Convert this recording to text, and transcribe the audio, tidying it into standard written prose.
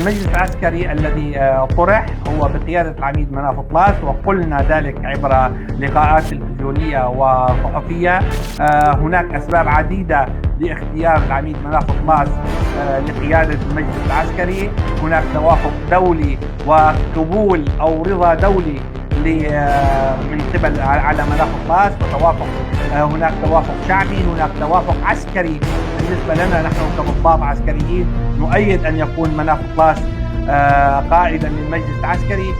المجلس العسكري الذي طرح هو بقيادة العميد مناف طلاس، وقلنا ذلك عبر لقاءات تلفزيونية وصحفية. هناك أسباب عديدة لاختيار العميد مناف طلاس لقيادة المجلس العسكري. هناك توافق دولي وقبول أو رضا دولي من قبل على مناف طلاس، وتوافق هناك توافق شعبي، هناك توافق عسكري. بالنسبة لنا نحن كضباط عسكريين نؤيد أن يكون مناف طلاس قائدا للمجلس العسكري.